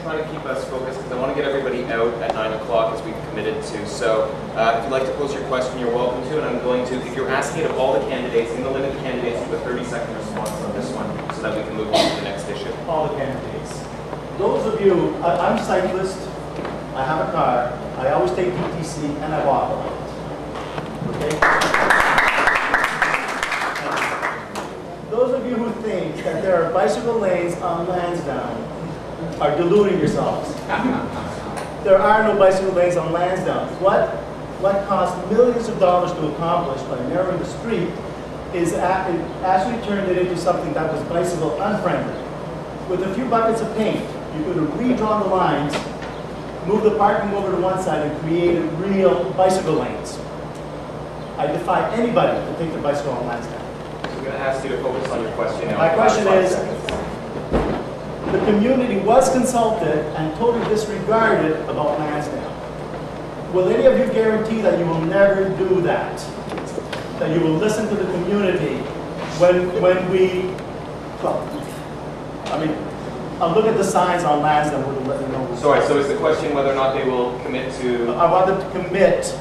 try to keep us focused because I want to get everybody out at 9 o'clock as we've committed to. So if you'd like to pose your question, you're welcome to, and I'm going to, if you're asking it of all the candidates, I'm going to limit the candidates to a 30-second response on this one so that we can move on to the next issue. All the candidates. Those of you, I'm a cyclist, I have a car, I always take PTC, and I walk a lot. Okay? Those of you who think that there are bicycle lanes on Lansdowne are deluding yourselves. There are no bicycle lanes on Lansdowne. What cost millions of dollars to accomplish by narrowing the street is actually turned it into something that was bicycle unfriendly. With a few buckets of paint, you could have redrawn the lines, moved the parking over to one side, and created real bicycle lanes. I defy anybody to take the bicycle on Lansdowne. I'm going to ask you to focus on your question now. My question is, the community was consulted and totally disregarded about Lansdowne. Will any of you guarantee that you will never do that? That you will listen to the community when we, well, I mean, I'll look at the signs on Lansdowne, we'll let you know. Sorry, so is the question whether or not they will commit to... I want them to commit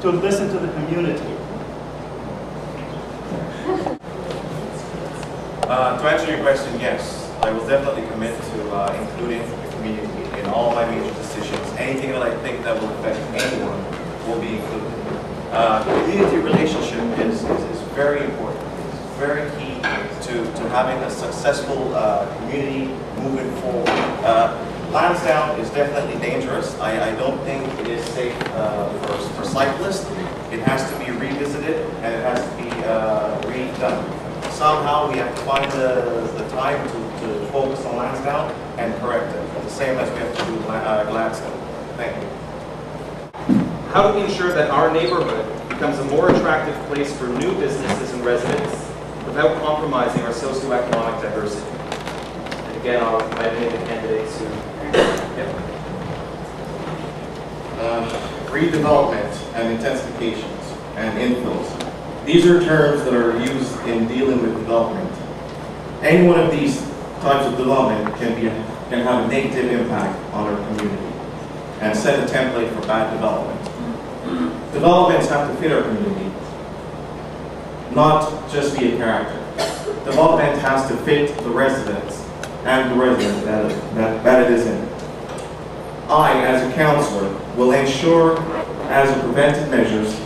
to listen to the community. To answer your question, yes. I will definitely commit to including the community in all my major decisions. Anything that I think that will affect anyone will be included. Community relationship is very important. It's very key to having a successful community moving forward. Lansdowne is definitely dangerous. I don't think it is safe for cyclists. It has to be revisited and it has to be redone. Somehow we have to find the time to focus on Lansdowne and correct it. The same as we have to do Gladstone. Thank you. How do we ensure that our neighborhood becomes a more attractive place for new businesses and residents without compromising our socioeconomic diversity? And again, I'll invite any of the candidates who... Redevelopment and intensifications and infills. These are terms that are used in dealing with development. Any one of these types of development can have a negative impact on our community and set a template for bad development. Developments have to fit our community, not just be a character. Development has to fit the residents and the resident that it is in. I, as a councillor, will ensure, as a preventive measures,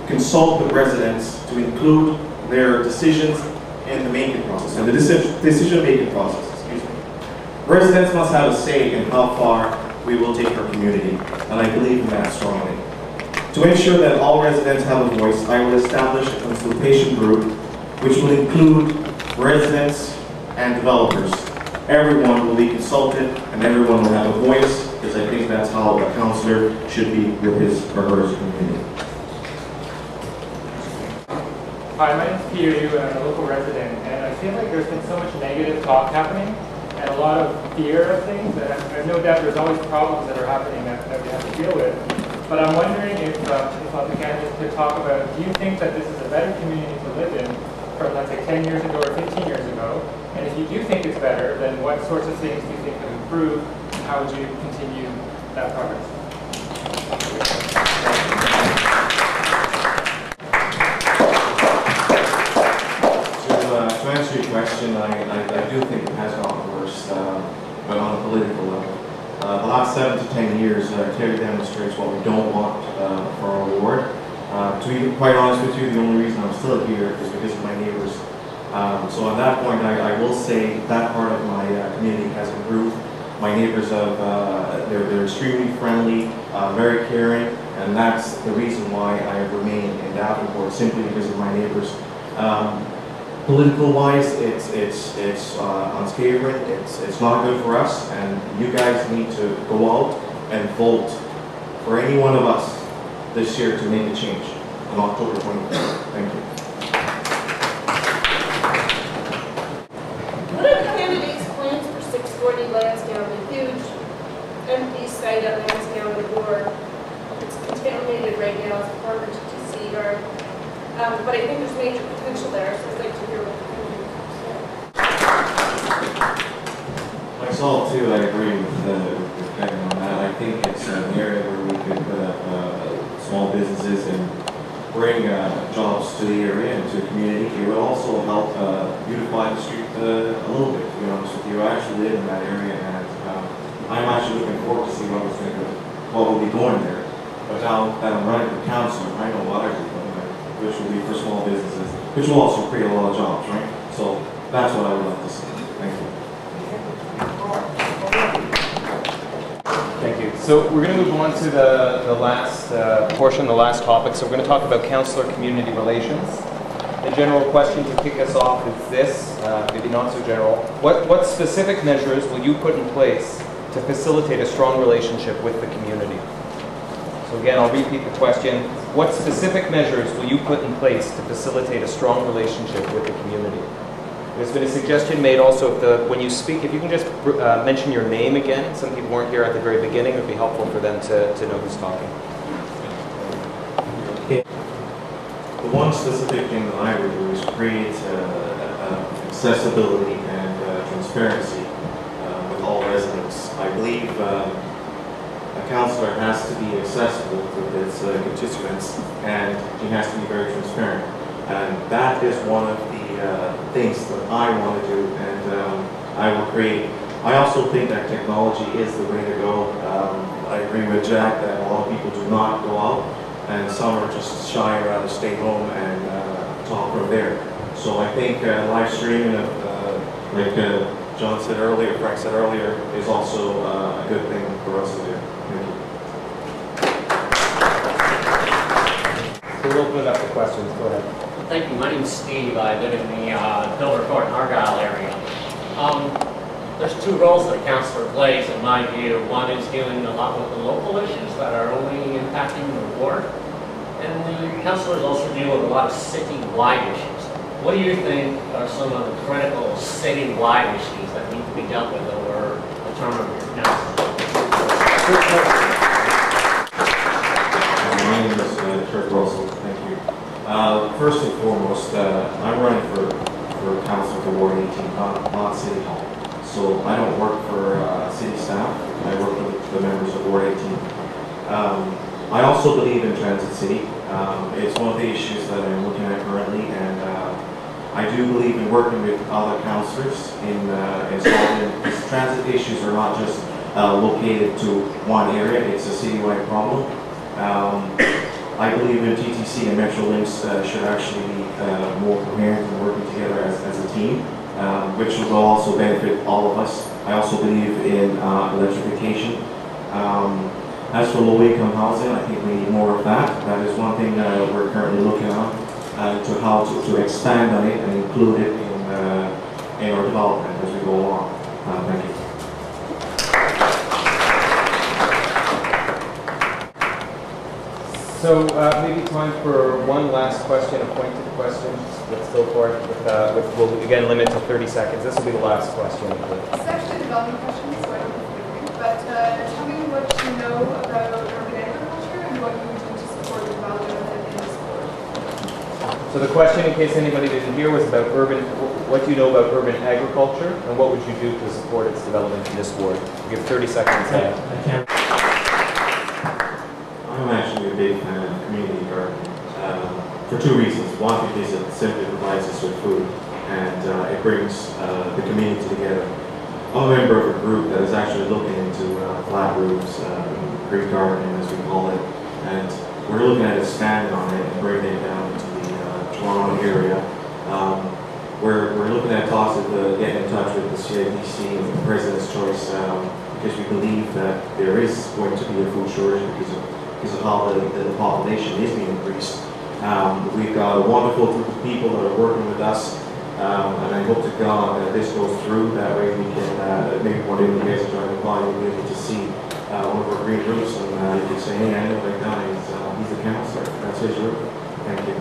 consult with residents to include their decisions in the making process, and the decision-making process, excuse me. Residents must have a say in how far we will take our community, and I believe in that strongly. To ensure that all residents have a voice, I will establish a consultation group which will include residents and developers. Everyone will be consulted and everyone will have a voice, because I think that's how a councillor should be with his or her community. Hi, my name is Peter, and I'm a local resident, and I feel like there's been so much negative talk happening and a lot of fear of things, and I've no doubt there's always problems that are happening that we have to deal with. But I'm wondering if the candidates could talk about, do you think that this is a better community to live in from, let's say, 10 years ago or 15 years ago? And if you do think it's better, then what sorts of things do you think have improved? How would you continue that progress? To answer your question, I do think it has gotten worse, but on a political level. The last 7 to 10 years clearly demonstrates what we don't want for our ward. To be quite honest with you, the only reason I'm still here is because of my neighbors. So at that point, I will say that part of my community has improved. My neighbors they're extremely friendly, very caring, and that's the reason why I have remained in Davenport, simply because of my neighbors. Political-wise, it's unscavoring. It's not good for us, and you guys need to go out and vote for any one of us this year to make a change on October 23rd. Thank you. What are the candidates' plans for 640 Lansdowne, the huge empty site at Lansdowne the board? It's contaminated right now as a former TTC yard. But I think there's major potential there, so I'd like to hear what the community has to say. Myself too, I agree with businesses and bring jobs to the area and to the community. It will also help beautify the street a little bit, to be honest with you. I actually live in that area, and I'm actually looking forward to see what will be going there. But now that I'm running for council, I know what I do, which will be for small businesses, which will also create a lot of jobs, right? So that's what I would like to see. Thank you. Thank you. So we're going to move on to the last portion, the last topic. So we're going to talk about councillor community relations. The general question to kick us off is this, maybe not so general. What specific measures will you put in place to facilitate a strong relationship with the community? So again, I'll repeat the question. What specific measures will you put in place to facilitate a strong relationship with the community? There's been a suggestion made also, when you speak, if you can just mention your name again. Some people weren't here at the very beginning. It would be helpful for them to know who's talking. The one specific thing that I would do is create accessibility and transparency with all residents. I believe a councillor has to be accessible to its constituents, and he has to be very transparent. And that is one of the things that I want to do, and I will create. I also think that technology is the way to go. I agree with Jack that a lot of people do not go out, and some are just shy or rather stay home and talk from there. So I think live streaming, like John said earlier, Frank said earlier, is also a good thing for us to do. Thank you. So we'll open it up to questions. Go ahead. Thank you. My name's Steve. I live in the Dover Court and Argyle area. There's two roles that a councillor plays, in my view. One is dealing a lot with the local issues that are only impacting the ward, and the councillors also deal with a lot of city-wide issues. What do you think are some of the critical city-wide issues that need to be dealt with over the term of your council? My name is Kirk Russell. Thank you. First and foremost, I'm running for council for Ward 18, not City Hall. So I don't work for city staff. I work with the members of Ward 18. I also believe in Transit City. It's one of the issues that I'm looking at currently, and I do believe in working with other councillors in solving these transit issues. Are not just located to one area. It's a citywide problem. I believe in TTC and Metrolinx should actually be more coherent and working together as a team, which will also benefit all of us. I also believe in electrification. As for low-income housing, I think we need more of that. That is one thing we're currently looking at, to how to expand on it and include it in our development as we go along. Thank you. So maybe time for one last question, a pointed question. Let's go for it. We'll again limit to 30 seconds. This will be the last question. It's actually a development question, so I don't know if you agree. But tell me what you know about urban agriculture and what you would do to support the development of it in this board. So the question, in case anybody didn't hear, was about what do you know about urban agriculture, and what would you do to support its development in this ward? We'll give 30 seconds. I'm actually a big fan of community gardening for two reasons. One, because it simply provides us with food, and it brings the community together. I'm a member of a group that is actually looking into flat roofs, Greek gardening as we call it, and we're looking at expanding on it and bringing it down into the Toronto area. We're looking at talks of getting in touch with the CIBC and the President's Choice because we believe that there is going to be a food shortage because of how the population is being increased. We've got a wonderful group of people that are working with us, and I hope to God that this goes through. That way we can, maybe one day when you guys are driving by, you'll be able to see one of our green roofs, and you can say, hey, I know that guy, he's a councillor. That's his roof. Thank you.